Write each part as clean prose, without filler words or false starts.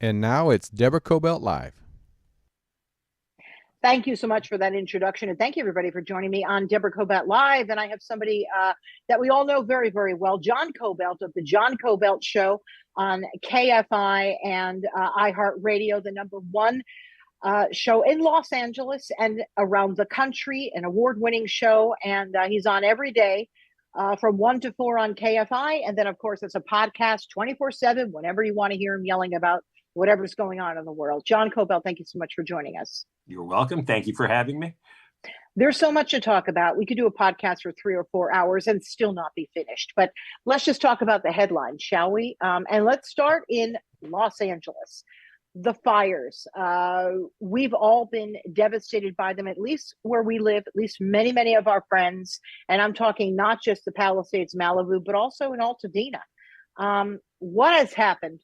And now it's Deborah Kobylt Live. Thank you so much for that introduction. And thank you, everybody, for joining me on Deborah Kobylt Live. And I have somebody that we all know very, very well, John Kobylt of The John Kobylt Show on KFI and iHeart Radio, the #1 show in Los Angeles and around the country, an award-winning show. And he's on every day from 1 to 4 on KFI. And then, of course, it's a podcast 24/7 whenever you want to hear him yelling about whatever's going on in the world. John Kobylt, thank you so much for joining us. You're welcome. Thank you for having me. There's so much to talk about. We could do a podcast for 3 or 4 hours and still not be finished. But let's just talk about the headlines, shall we? And let's start in Los Angeles. The fires. We've all been devastated by them, at least where we live, at least many, many of our friends. And I'm talking not just the Palisades, Malibu, but also in Altadena. What has happened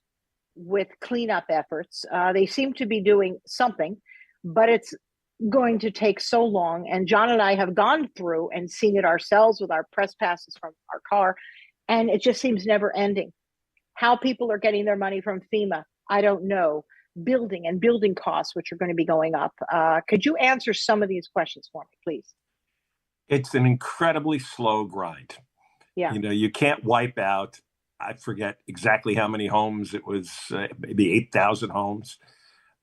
with cleanup efforts? They seem to be doing something, but it's going to take so long. And John and I have gone through and seen it ourselves with our press passes from our car, and it just seems never ending. How people are getting their money from FEMA, I don't know. Building costs, which are going to be going up. Could you answer some of these questions for me, please? It's an incredibly slow grind. Yeah. You know, you can't wipe out, I forget exactly how many homes. It was maybe 8,000 homes,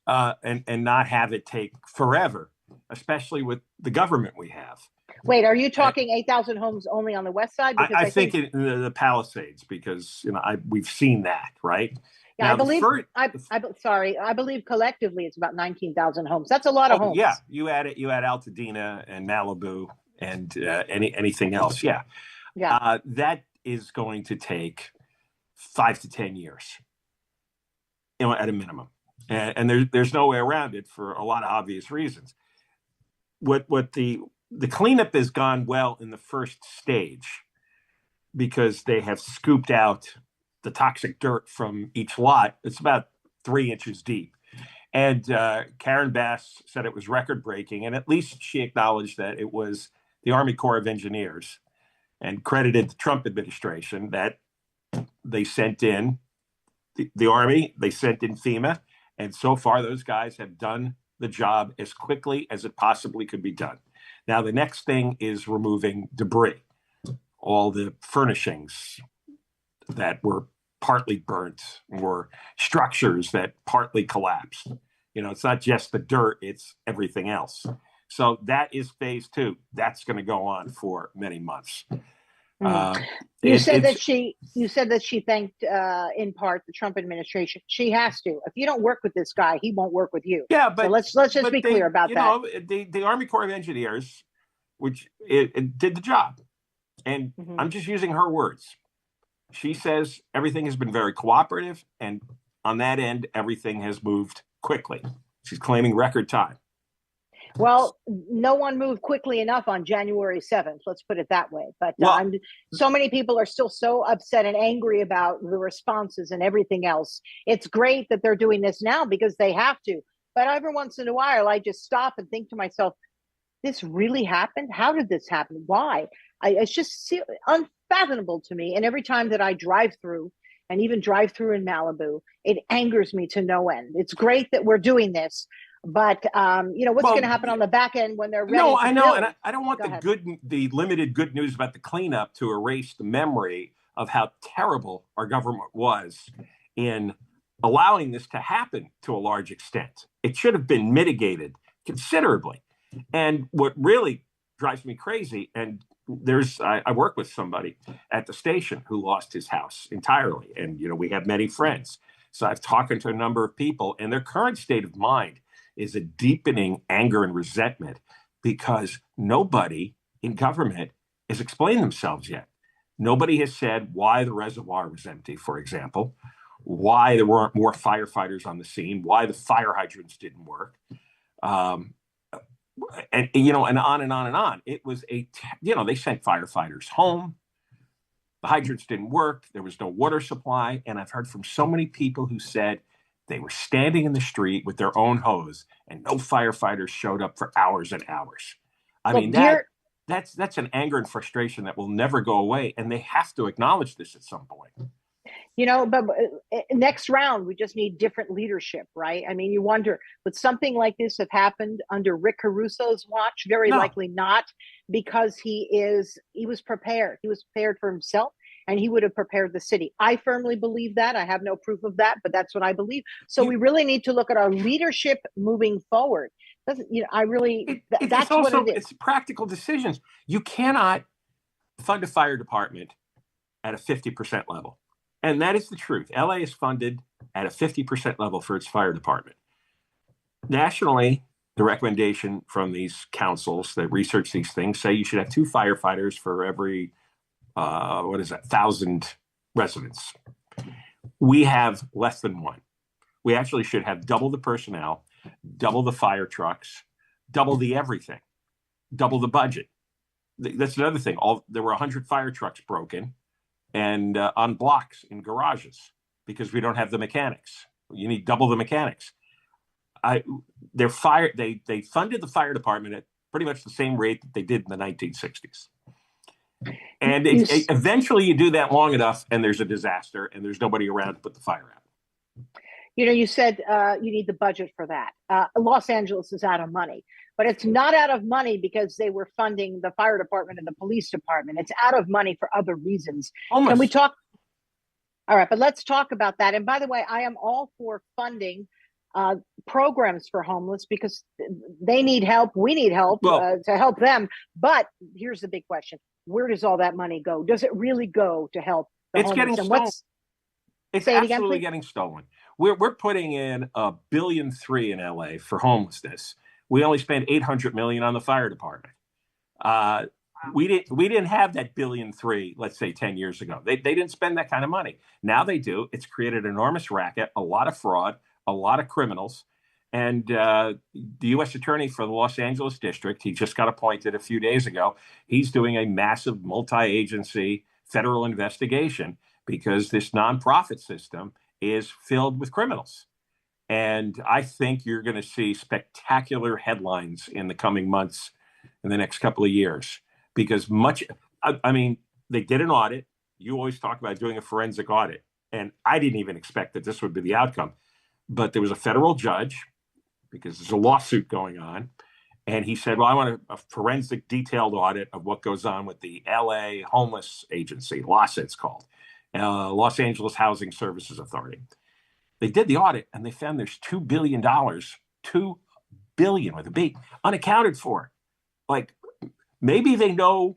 and not have it take forever, especially with the government we have. Wait, are you talking 8,000 homes only on the west side? Because I think in the Palisades, because we've seen that, right? Yeah, now, I believe collectively it's about 19,000 homes. That's a lot of homes. Yeah, you add Altadena and Malibu and anything else. Yeah. That is going to take 5 to 10 years, at a minimum, and there's no way around it for a lot of obvious reasons. What the cleanup has gone well in the first stage because they have scooped out the toxic dirt from each lot. It's about 3 inches deep, and Karen Bass said it was record breaking, and at least she acknowledged that it was the Army Corps of Engineers, and credited the Trump administration that they sent in the Army, they sent in FEMA, and so far those guys have done the job as quickly as it possibly could be done. Now, the next thing is removing debris, all the furnishings that were partly burnt or structures that partly collapsed. It's not just the dirt, it's everything else. So that is phase 2. That's going to go on for many months. You said that she thanked in part the Trump administration. She has to. If you don't work with this guy, he won't work with you. Yeah, but so let's just be clear about that. The Army Corps of Engineers, which it did the job, and I'm just using her words. She says everything has been very cooperative, and on that end, everything has moved quickly. She's claiming record time. Well, no one moved quickly enough on January 7th. Let's put it that way. But so many people are still so upset and angry about the responses and everything else. It's great that they're doing this now because they have to. But every once in a while, I just stop and think to myself, this really happened? How did this happen? Why? It's just unfathomable to me. And every time that I drive through, and even drive through in Malibu, it angers me to no end. It's great that we're doing this. But what's going to happen on the back end when they're ready? No, I know, and I don't want the limited good news about the cleanup to erase the memory of how terrible our government was in allowing this to happen to a large extent. It should have been mitigated considerably. And what really drives me crazy, and I work with somebody at the station who lost his house entirely, and we have many friends. So I've talked to a number of people, and their current state of mind is a deepening anger and resentment because nobody in government has explained themselves yet. Nobody has said why the reservoir was empty, for example, why there weren't more firefighters on the scene, why the fire hydrants didn't work, and on and on and on. It was they sent firefighters home. The hydrants didn't work. There was no water supply, and I've heard from so many people who said they were standing in the street with their own hose, and no firefighters showed up for hours and hours. That's an anger and frustration that will never go away, and they have to acknowledge this at some point. But next round, we just need different leadership, right? I mean, you wonder, would something like this have happened under Rick Caruso's watch? Very No. likely not, because he was prepared. He was prepared for himself, and he would have prepared the city. I firmly believe that. I have no proof of that, but that's what I believe. So we really need to look at our leadership moving forward. That's what it is. It's practical decisions. You cannot fund a fire department at a 50% level. And that is the truth. LA is funded at a 50% level for its fire department. Nationally, the recommendation from these councils that research these things say you should have 2 firefighters for every, 1,000 residents. We have less than 1. We actually should have double the personnel, double the fire trucks, double the everything, double the budget. That's another thing. There were 100 fire trucks broken and on blocks in garages because we don't have the mechanics. You need double the mechanics. They funded the fire department at pretty much the same rate that they did in the 1960s. And eventually you do that long enough and there's a disaster and there's nobody around to put the fire out. You said you need the budget for that. Los Angeles is out of money, but it's not out of money because they were funding the fire department and the police department. It's out of money for other reasons. Almost. Can we talk? All right, but let's talk about that. And by the way, I am all for funding programs for homeless because they need help. We need help to help them. But here's the big question. Where does all that money go? Does it really go to help the homeless? Getting stolen. It's absolutely getting stolen. We're putting in $1.3 billion in LA for homelessness. We only spent $800 million on the fire department. We didn't have that $1.3 billion, let's say 10 years ago. They didn't spend that kind of money. Now they do. It's created an enormous racket, a lot of fraud, a lot of criminals. And the U.S. attorney for the Los Angeles district, he just got appointed a few days ago. He's doing a massive multi-agency federal investigation because this nonprofit system is filled with criminals. And I think you're going to see spectacular headlines in the coming months, in the next couple of years, because they did an audit. You always talk about doing a forensic audit. And I didn't even expect that this would be the outcome. But there was a federal judge, because there's a lawsuit going on. And he said, well, I want a forensic detailed audit of what goes on with the LA Homeless Agency, LAHSA it's called, Los Angeles Housing Services Authority. They did the audit and they found there's $2 billion, $2 billion with a B, unaccounted for. Like maybe they know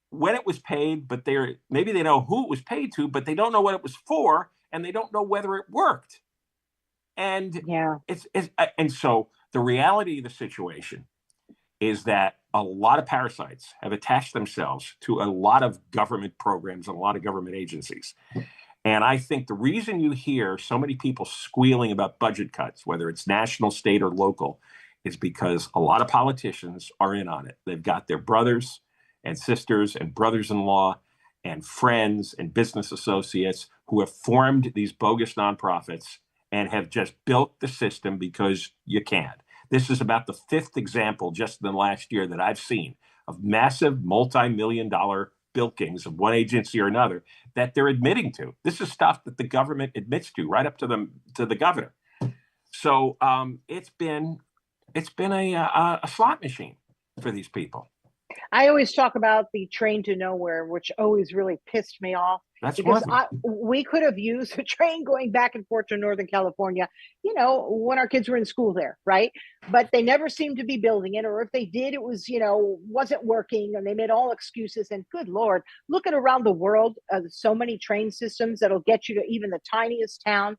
when it was paid, but maybe they know who it was paid to, but they don't know what it was for, and they don't know whether it worked. And and so the reality of the situation is that a lot of parasites have attached themselves to a lot of government programs and a lot of government agencies. And I think the reason you hear so many people squealing about budget cuts, whether it's national, state, or local, is because a lot of politicians are in on it. They've got their brothers and sisters and brothers-in-law and friends and business associates who have formed these bogus nonprofits and have just built the system because you can. This is about the 5th example just in the last year that I've seen of massive multi-million-dollar bilkings of one agency or another that they're admitting to. This is stuff that the government admits to, right up to the governor. So it's been a slot machine for these people. I always talk about the train to nowhere, which always really pissed me off. That's because we could have used a train going back and forth to Northern California, when our kids were in school there, right? But they never seemed to be building it, or if they did, it was, wasn't working, and they made all excuses. And good Lord, look at around the world, so many train systems that'll get you to even the tiniest town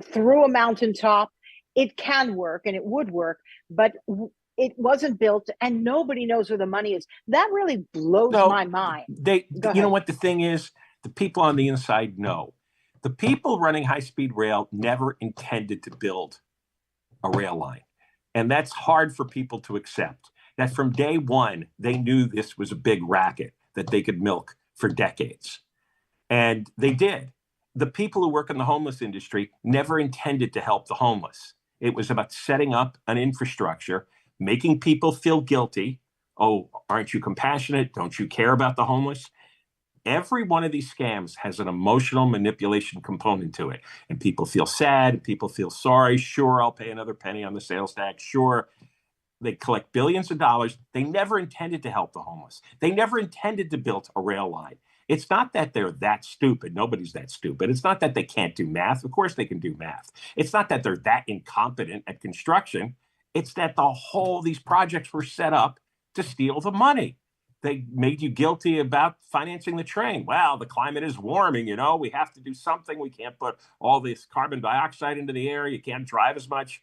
through a mountaintop. It can work, and it would work, but it wasn't built, and nobody knows where the money is. That really blows my mind. You know what the thing is? The people on the inside know. The people running high-speed rail never intended to build a rail line. And that's hard for people to accept. That from day one, they knew this was a big racket that they could milk for decades. And they did. The people who work in the homeless industry never intended to help the homeless. It was about setting up an infrastructure, making people feel guilty. Oh, aren't you compassionate? Don't you care about the homeless? Every one of these scams has an emotional manipulation component to it. And people feel sad. People feel sorry. Sure, I'll pay another penny on the sales tax. Sure. They collect billions of dollars. They never intended to help the homeless. They never intended to build a rail line. It's not that they're that stupid. Nobody's that stupid. It's not that they can't do math. Of course they can do math. It's not that they're that incompetent at construction. It's that these projects were set up to steal the money. They made you guilty about financing the train. Well, the climate is warming, we have to do something. We can't put all this carbon dioxide into the air. You can't drive as much.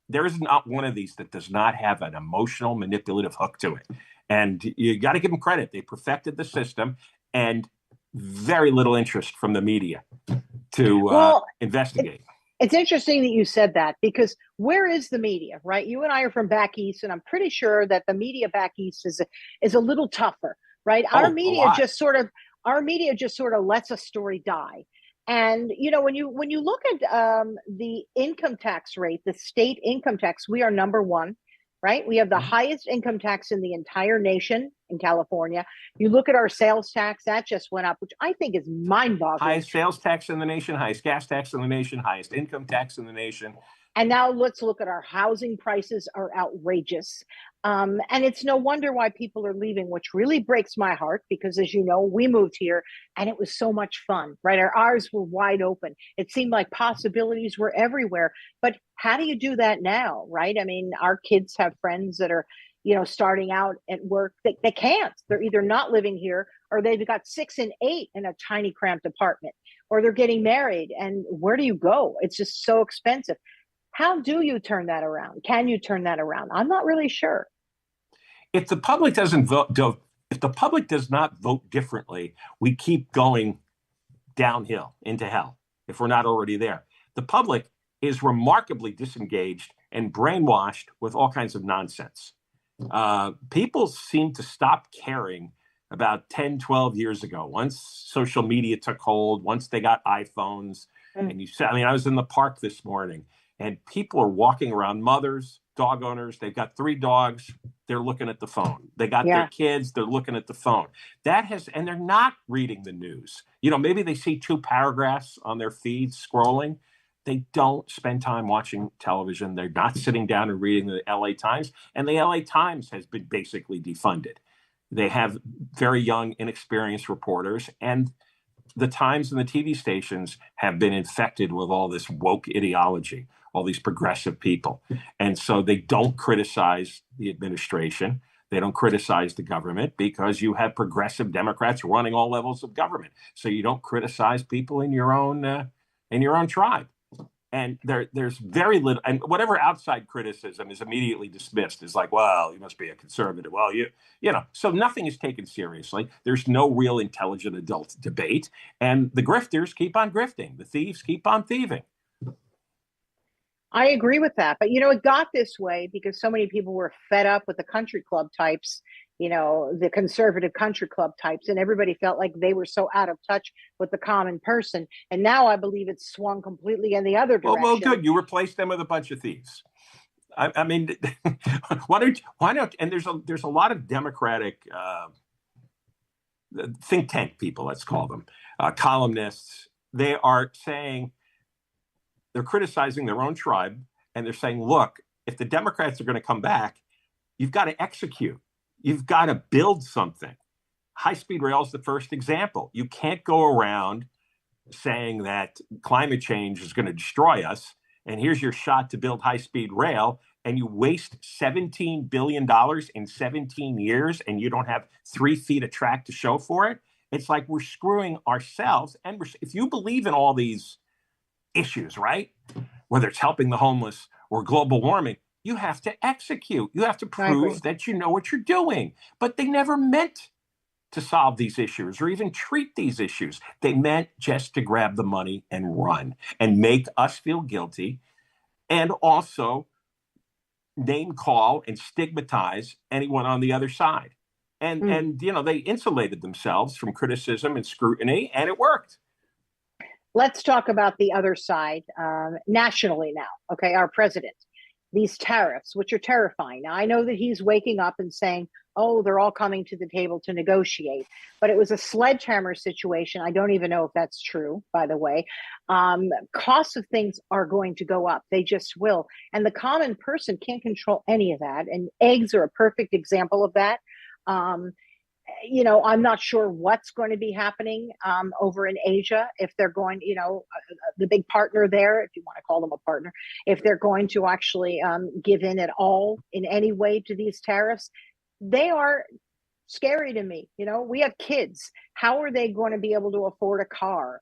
There is not one of these that does not have an emotional manipulative hook to it. And you got to give them credit. They perfected the system, and very little interest from the media to investigate. It's interesting that you said that, because where is the media, right? You and I are from back east, and I'm pretty sure that the media back east is a little tougher, right? Our media just sort of lets a story die. And when you look at the income tax rate, the state income tax, we are number one, right? We have the highest income tax in the entire nation in California. You look at our sales tax, that just went up, which I think is mind-boggling. Highest sales tax in the nation, highest gas tax in the nation, highest income tax in the nation. And now let's look at our housing prices are outrageous. And it's no wonder why people are leaving, which really breaks my heart, because as you know, we moved here and it was so much fun, right? Our eyes were wide open. It seemed like possibilities were everywhere. But how do you do that now, right? I mean, our kids have friends that are, starting out at work. They can't. They're either not living here, or they've got 6 and 8 in a tiny cramped apartment, or they're getting married. And where do you go? It's just so expensive. How do you turn that around? Can you turn that around? I'm not really sure. If the public doesn't vote, if the public does not vote differently, we keep going downhill into hell if we're not already there. The public is remarkably disengaged and brainwashed with all kinds of nonsense. People seem to stop caring about 10, 12 years ago, once social media took hold, once they got iPhones. And I was in the park this morning, and people are walking around, mothers, dog owners, they've got 3 dogs, they're looking at the phone. They got their kids, they're looking at the phone. And they're not reading the news. Maybe they see 2 paragraphs on their feed scrolling. They don't spend time watching television. They're not sitting down and reading the LA Times. And the LA Times has been basically defunded. They have very young, inexperienced reporters, and the Times and the TV stations have been infected with all this woke ideology, all these progressive people. And so they don't criticize the administration. They don't criticize the government, because you have progressive Democrats running all levels of government. So you don't criticize people in your own tribe. And there's very little, and whatever outside criticism is immediately dismissed as like, well, you must be a conservative. Well, so nothing is taken seriously. There's no real intelligent adult debate. And the grifters keep on grifting. The thieves keep on thieving. I agree with that. But, it got this way because so many people were fed up with the country club types, the conservative country club types, and everybody felt like they were so out of touch with the common person. And now I believe it's swung completely in the other direction. Well, good. You replaced them with a bunch of thieves. I mean, why not? And there's a lot of Democratic think tank people, let's call them, columnists. They are saying, they're criticizing their own tribe, and they're saying, look, if the Democrats are going to come back, you've got to execute. You've got to build something. High-speed rail is the first example. You can't go around saying that climate change is going to destroy us, and here's your shot to build high-speed rail, and you waste $17 billion in 17 years, and you don't have 3 feet of track to show for it. It's like we're screwing ourselves. And if you believe in all these issues, right, whether it's helping the homeless or global warming, you have to execute. You have to prove that you know what you're doing. But they never meant to solve these issues or even treat these issues. They meant just to grab the money and run and make us feel guilty, and also name call and stigmatize anyone on the other side. And they insulated themselves from criticism and scrutiny, and it worked. Let's talk about the other side nationally now. Okay, our president, these tariffs, which are terrifying. Now, I know that he's waking up and saying, oh, they're all coming to the table to negotiate. But it was a sledgehammer situation. I don't even know if that's true, by the way. Costs of things are going to go up. They just will. And the common person can't control any of that. And eggs are a perfect example of that. I'm not sure what's going to be happening over in Asia, if they're going, the big partner there, if you want to call them a partner, if they're going to actually give in at all in any way to these tariffs. They are scary to me. We have kids. How are they going to be able to afford a car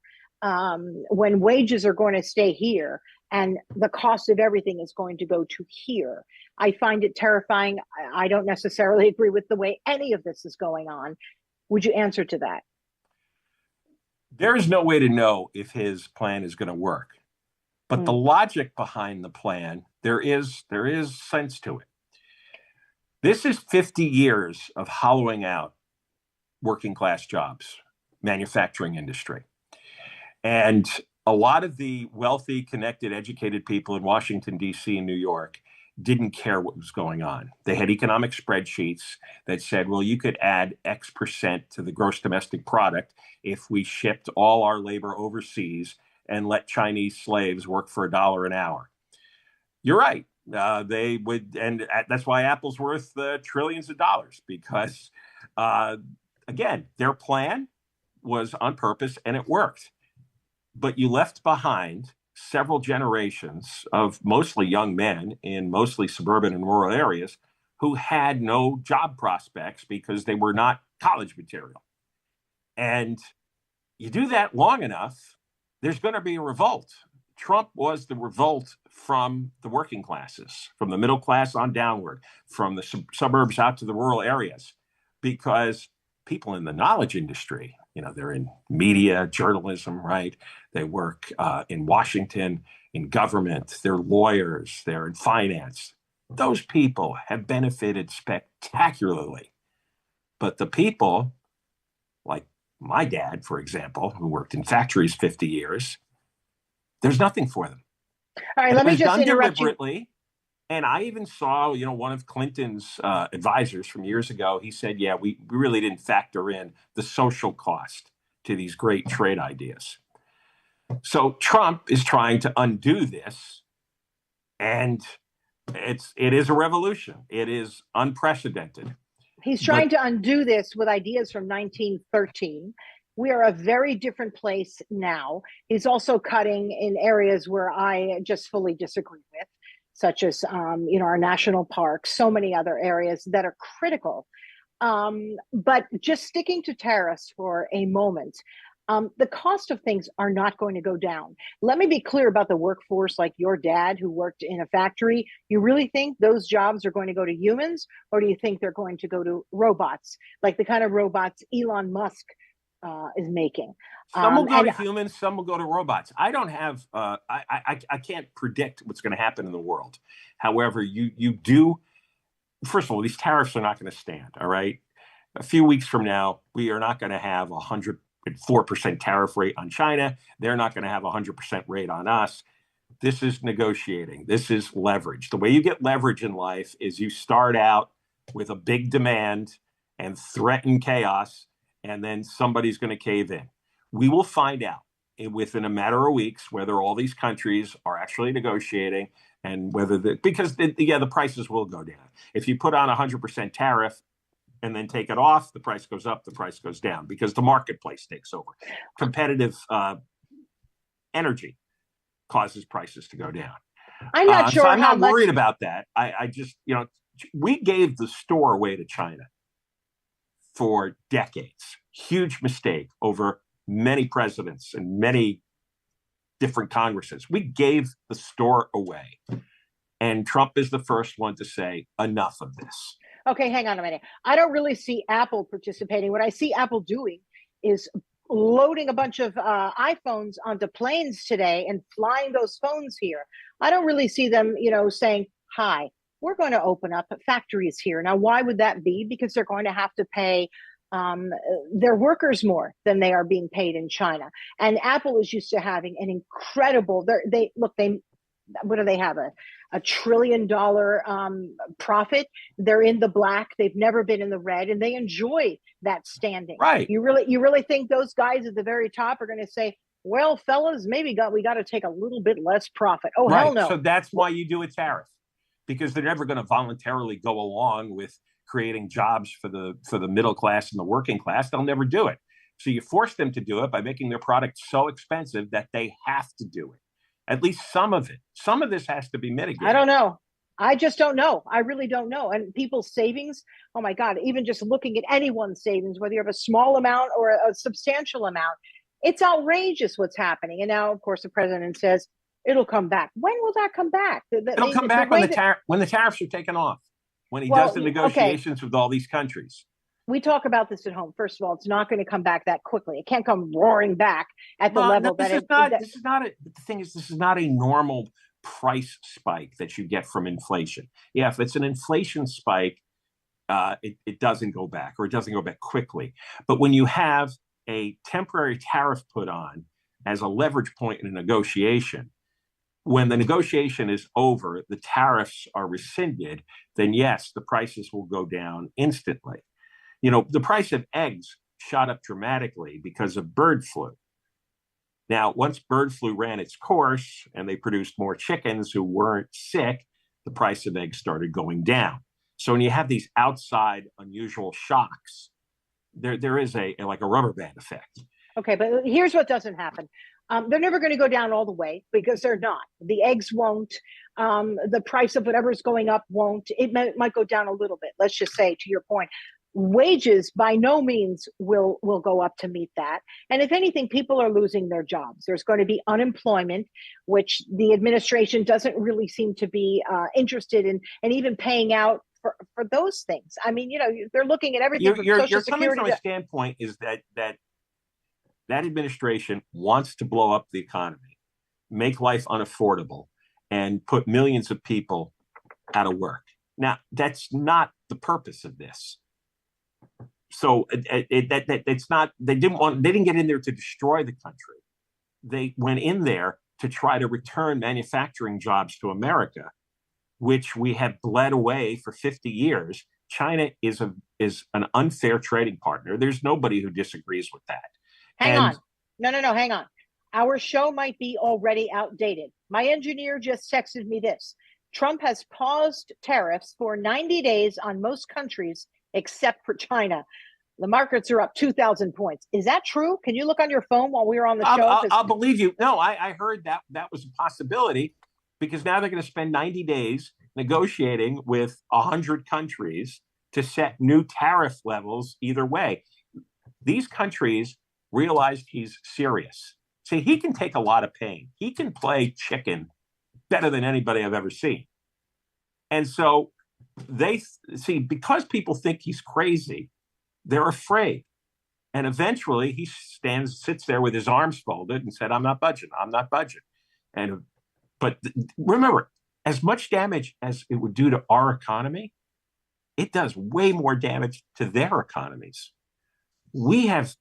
when wages are going to stay here and the cost of everything is going to go to here? I find it terrifying. I don't necessarily agree with the way any of this is going on. Would you answer to that? There is no way to know if his plan is going to work. But the logic behind the plan, there is sense to it. This is 50 years of hollowing out working class jobs, manufacturing industry. And a lot of the wealthy, connected, educated people in Washington, D.C. and New York didn't care what was going on. They had economic spreadsheets that said, well, you could add X percent to the gross domestic product if we shipped all our labor overseas and let Chinese slaves work for $1 an hour. You're right. They would, and that's why Apple's worth trillions of dollars, because, again, their plan was on purpose and it worked. But you left behind several generations of mostly young men in mostly suburban and rural areas who had no job prospects because they were not college material. And you do that long enough, there's going to be a revolt. Trump was the revolt from the working classes, from the middle class on downward, from the suburbs out to the rural areas, because people in the knowledge industry, they're in media, journalism, right? They work in Washington, in government, they're lawyers, they're in finance. Those people have benefited spectacularly. But the people, like my dad, for example, who worked in factories 50 years, there's nothing for them. All right, let me just interrupt deliberately. You. And I even saw, one of Clinton's advisors from years ago. He said, yeah, we really didn't factor in the social cost to these great trade ideas. So Trump is trying to undo this. And it is a revolution. It is unprecedented. He's trying to undo this with ideas from 1913. We are a very different place now. He's also cutting in areas where I just fully disagree with, such as, our national parks, so many other areas that are critical. But just sticking to tariffs for a moment, the cost of things are not going to go down. Let me be clear about the workforce, like your dad who worked in a factory. You really think those jobs are going to go to humans, or do you think they're going to go to robots, like the kind of robots Elon Musk is making? Some will go to humans, some will go to robots. I don't have, I can't predict what's going to happen in the world. However, you do, first of all, these tariffs are not going to stand, all right? A few weeks from now, we are not going to have 104% tariff rate on China. They're not going to have 100% rate on us. This is negotiating. This is leverage. The way you get leverage in life is you start out with a big demand and threaten chaos, and then somebody's going to cave in. We will find out within a matter of weeks whether all these countries are actually negotiating and whether the prices will go down. If you put on 100% tariff and then take it off, the price goes up, the price goes down, because the marketplace takes over. Competitive energy causes prices to go down. I'm not sure. So I'm not worried about that. I just, we gave the store away to China for decades. Huge mistake over many presidents and many different Congresses. We gave the store away. And Trump is the first one to say, enough of this. Okay, hang on a minute. I don't really see Apple participating. What I see Apple doing is loading a bunch of iPhones onto planes today and flying those phones here. I don't really see them, saying, hi, we're going to open up factories here. Now, why would that be? Because they're going to have to pay their workers more than they are being paid in China. And Apple is used to having an incredible, they what do they have? A $1 trillion profit. They're in the black. They've never been in the red, and they enjoy that standing. Right. You really think those guys at the very top are going to say, well, fellas, maybe we got to take a little bit less profit? Oh, right. Hell no. So that's why you do a tariff, because they're never going to voluntarily go along with creating jobs for the middle class and the working class. They'll never do it. So you force them to do it by making their product so expensive that they have to do it. At least some of it. Some of this has to be mitigated. I don't know. I just don't know. I really don't know. And people's savings, oh my God, even just looking at anyone's savings, whether you have a small amount or a substantial amount, it's outrageous what's happening. And now, of course, the president says it'll come back. When will that come back? It'll come back when the tariffs are taken off, when he does the negotiations with all these countries. We talk about this at home. First of all, it's not going to come back that quickly. It can't come roaring back at the level that it. This is not a normal price spike that you get from inflation. Yeah, if it's an inflation spike, it doesn't go back, or it doesn't go back quickly. But when you have a temporary tariff put on as a leverage point in a negotiation, when the negotiation is over, the tariffs are rescinded, then yes, the prices will go down instantly. You know, the price of eggs shot up dramatically because of bird flu. Now, once bird flu ran its course and they produced more chickens who weren't sick, the price of eggs started going down. So when you have these outside unusual shocks, there is a rubber band effect. Okay, but here's what doesn't happen. They're never going to go down all the way, because they're not. The eggs won't. The price of whatever's going up won't. It might go down a little bit. Let's just say, to your point, wages by no means will go up to meet that. And if anything, people are losing their jobs. There's going to be unemployment, which the administration doesn't really seem to be interested in, and even paying out for those things. I mean, you know, they're looking at everything from Social Security. Coming from a standpoint is that administration wants to blow up the economy, make life unaffordable, and put millions of people out of work. Now, that's not the purpose of this. So it's not. They didn't get in there to destroy the country. They went in there to try to return manufacturing jobs to America, which we have bled away for 50 years. China is an unfair trading partner. There's nobody who disagrees with that. Hang on. No, hang on. Our show might be already outdated. My engineer just texted me this. Trump has paused tariffs for 90 days on most countries except for China. The markets are up 2,000 points. Is that true? Can you look on your phone while we were on the show? I'll believe you. No, I heard that was a possibility, because now they're going to spend 90 days negotiating with 100 countries to set new tariff levels either way. These countries realized he's serious. See, he can take a lot of pain. He can play chicken better than anybody I've ever seen. And so they see, because people think he's crazy, they're afraid. And eventually he sits there with his arms folded and said, I'm not budging. But remember, as much damage as it would do to our economy, it does way more damage to their economies. We have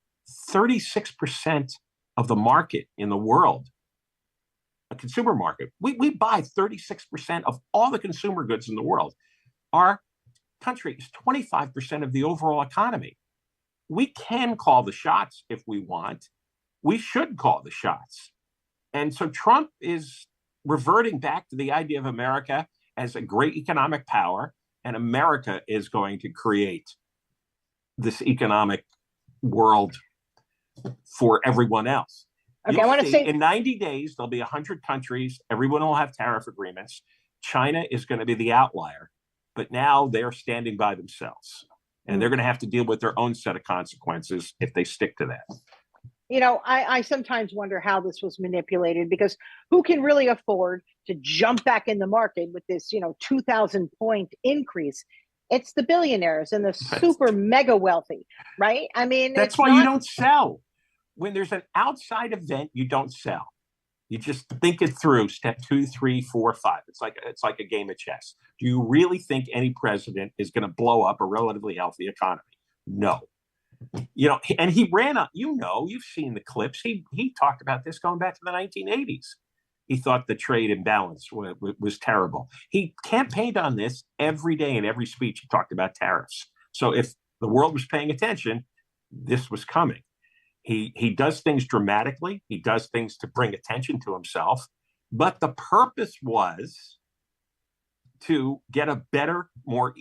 36% of the market in the world, a consumer market. We buy 36% of all the consumer goods in the world. Our country is 25% of the overall economy. We can call the shots if we want. We should call the shots. And so Trump is reverting back to the idea of America as a great economic power, and America is going to create this economic world for everyone else. Okay, I want to say in 90 days, there'll be 100 countries. Everyone will have tariff agreements. China is going to be the outlier, but now they're standing by themselves, and they're going to have to deal with their own set of consequences if they stick to that. You know, I sometimes wonder how this was manipulated, because who can really afford to jump back in the market with this, 2,000 point increase? It's the billionaires and the super mega wealthy, right? I mean, that's why you don't sell. When there's an outside event, you don't sell. You just think it through. Step 2, 3, 4, 5. It's like a game of chess. Do you really think any president is going to blow up a relatively healthy economy? No. And he ran up. You've seen the clips. He talked about this going back to the 1980s. He thought the trade imbalance was terrible. He campaigned on this every day in every speech. He talked about tariffs. So if the world was paying attention, this was coming. He does things dramatically. He does things to bring attention to himself. But the purpose was to get a better, more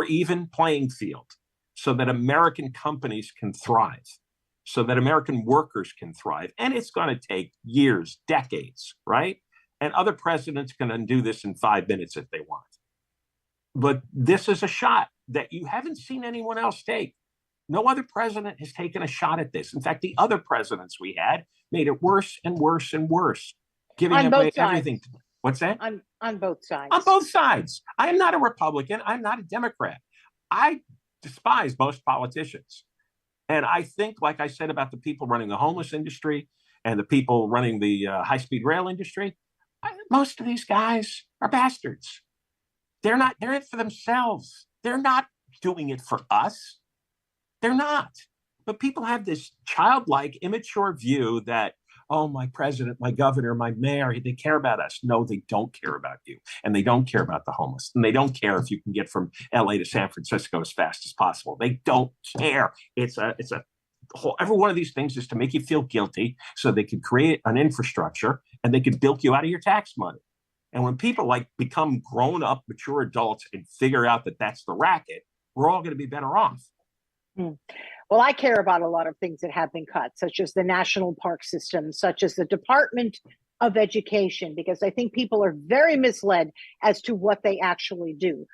even playing field so that American companies can thrive, so that American workers can thrive. And it's going to take years, decades, right? And other presidents can undo this in 5 minutes if they want. But this is a shot that you haven't seen anyone else take. No other president has taken a shot at this. In fact, the other presidents we had made it worse and worse and worse, giving away everything. What's that? On both sides. On both sides. I am not a Republican. I'm not a Democrat. I despise most politicians. And I think, like I said about the people running the homeless industry and the people running the high-speed rail industry, most of these guys are bastards. They're in it for themselves. They're not doing it for us. They're not. But people have this childlike, immature view that, oh, my president, my governor, my mayor, they care about us. No, they don't care about you. And they don't care about the homeless. And they don't care if you can get from LA to San Francisco as fast as possible. They don't care. It's a whole, every one of these things is to make you feel guilty so they can create an infrastructure and they can bilk you out of your tax money. And when people become grown up, mature adults and figure out that that's the racket, we're all going to be better off. Well, I care about a lot of things that have been cut, such as the national park system, such as the Department of Education, because I think people are very misled as to what they actually do.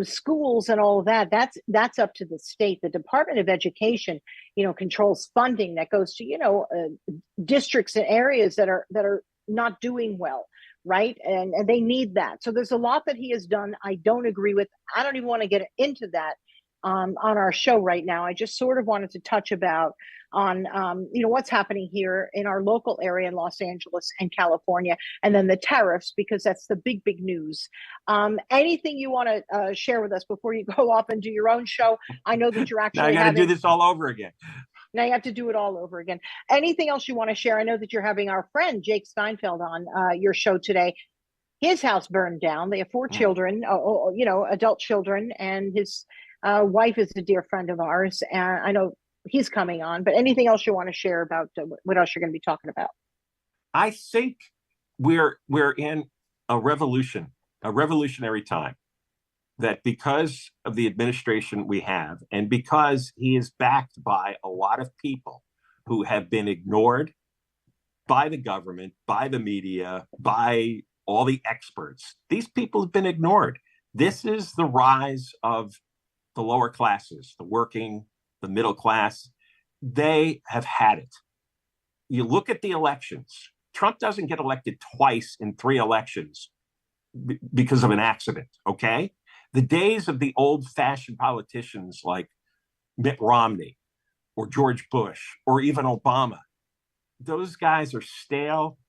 Schools and all of that, that's up to the state. The Department of Education, controls funding that goes to, districts and areas that are not doing well. Right. And they need that. So there's a lot that he has done. I don't agree with. I don't even want to get into that on our show right now. I just sort of wanted to touch about on, what's happening here in our local area in Los Angeles and California, and then the tariffs, because that's the big news. Anything you want to share with us before you go off and do your own show? I know that you're actually now I got to do this all over again. Now you have to do it all over again. Anything else you want to share? I know that you're having our friend Jake Steinfeld on your show today. His house burned down. They have 4 children, adult children, and his wife is a dear friend of ours. And I know he's coming on. But anything else you want to share about what else you're going to be talking about? I think we're in a revolutionary time. That because of the administration we have, and because he is backed by a lot of people who have been ignored by the government, by the media, by all the experts, these people have been ignored. This is the rise of the lower classes, the working, the middle class. They have had it. You look at the elections. Trump doesn't get elected twice in 3 elections because of an accident, okay? The days of the old-fashioned politicians like Mitt Romney or George Bush or even Obama, those guys are stale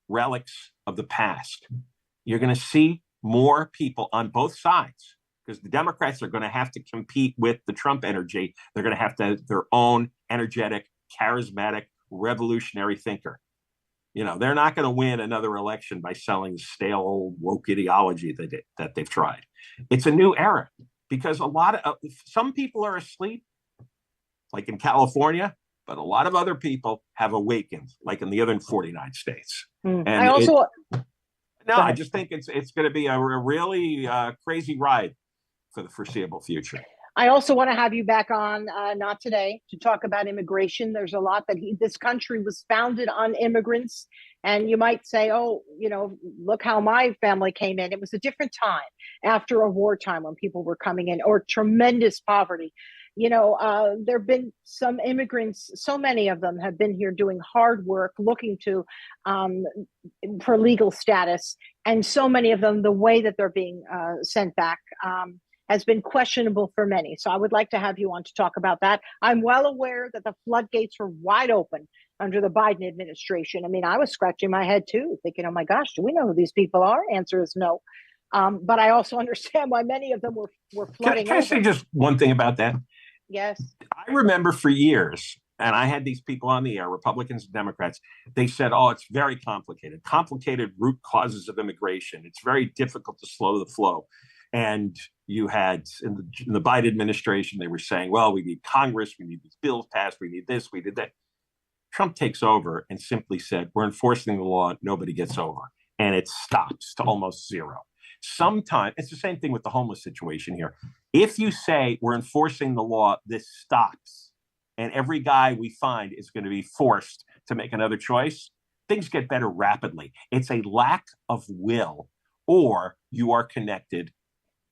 relics of the past. You're going to see more people on both sides because the Democrats are going to have to compete with the Trump energy. They're going to have their own energetic, charismatic, revolutionary thinker. They're not going to win another election by selling stale old woke ideology that they've tried. It's a new era because some people are asleep, like in California, but a lot of other people have awakened, like in the other 49 states. And I just think it's going to be a really crazy ride for the foreseeable future. I also want to have you back on, not today, to talk about immigration. There's a lot that this country was founded on immigrants. And you might say, look how my family came in. It was a different time after a wartime when people were coming in, or tremendous poverty. There have been some immigrants, so many of them have been here doing hard work, looking for legal status. And so many of them, the way that they're being sent back has been questionable for many. So I would like to have you on to talk about that. I'm well aware that the floodgates were wide open under the Biden administration. I mean, I was scratching my head too, thinking, oh my gosh, do we know who these people are? Answer is no. But I also understand why many of them were flooding. Can I say just one thing about that? Yes. I remember for years, and I had these people on the air, Republicans and Democrats. They said, oh, it's very complicated root causes of immigration. It's very difficult to slow the flow. And you had in the Biden administration, they were saying, well, we need Congress, we need these bills passed, we need this, we did that. Trump takes over and simply said, we're enforcing the law, nobody gets over. And it stops to almost zero. Sometimes it's the same thing with the homeless situation here. If you say we're enforcing the law, this stops, and every guy we find is going to be forced to make another choice, things get better rapidly. It's a lack of will, or you are connected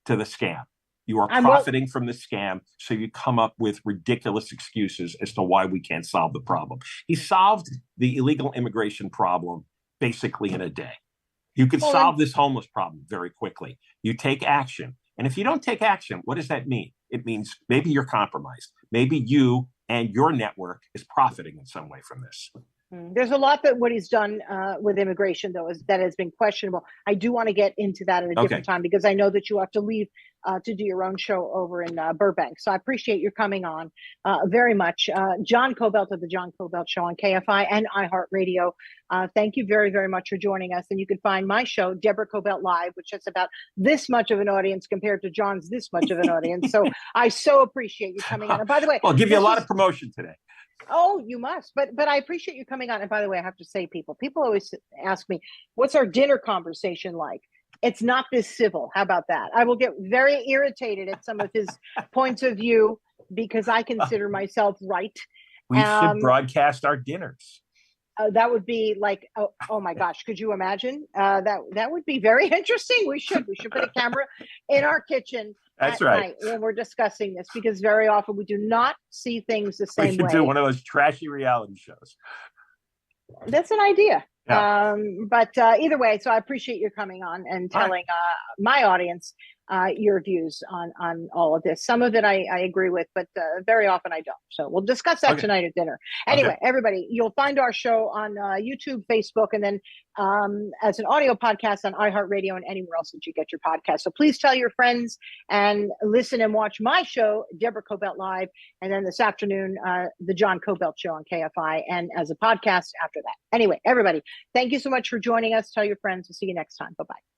to the scam. You are profiting from the scam, so you come up with ridiculous excuses as to why we can't solve the problem. He solved the illegal immigration problem basically in a day. You could solve this homeless problem very quickly. You take action. And if you don't take action, what does that mean? It means maybe you're compromised. Maybe you and your network is profiting in some way from this. There's a lot that what he's done with immigration, though, that has been questionable. I do want to get into that at a different time, because I know that you have to leave to do your own show over in Burbank. So I appreciate your coming on very much. John Kobylt of the John Kobylt Show on KFI and iHeart Radio. Thank you very, very much for joining us. And you can find my show, Deborah Kobylt Live, which has about this much of an audience compared to John's this much of an audience. So I so appreciate you coming on. And by the way, I'll give you a lot of promotion today. Oh, you must. But I appreciate you coming on. And by the way, I have to say, people always ask me, what's our dinner conversation like? It's not this civil. How about that? I will get very irritated at some of his points of view, because I consider myself right. We should broadcast our dinners. That would be like, oh my gosh, could you imagine? That would be very interesting. We should put a camera in our kitchen. That's right. Night when we're discussing this, because very often we do not see things the same way. We should do one of those trashy reality shows. That's an idea. Yeah. But either way, so I appreciate you coming on and telling my audience your views on all of this. Some of it I agree with, but very often I don't. So we'll discuss that tonight at dinner. Anyway, everybody, you'll find our show on YouTube, Facebook, and then as an audio podcast on iHeartRadio and anywhere else that you get your podcast. So please tell your friends and listen and watch my show, Deborah Kobylt Live, and then this afternoon, the John Kobylt Show on KFI, and as a podcast after that. Anyway, everybody, thank you so much for joining us. Tell your friends. We'll see you next time. Bye-bye.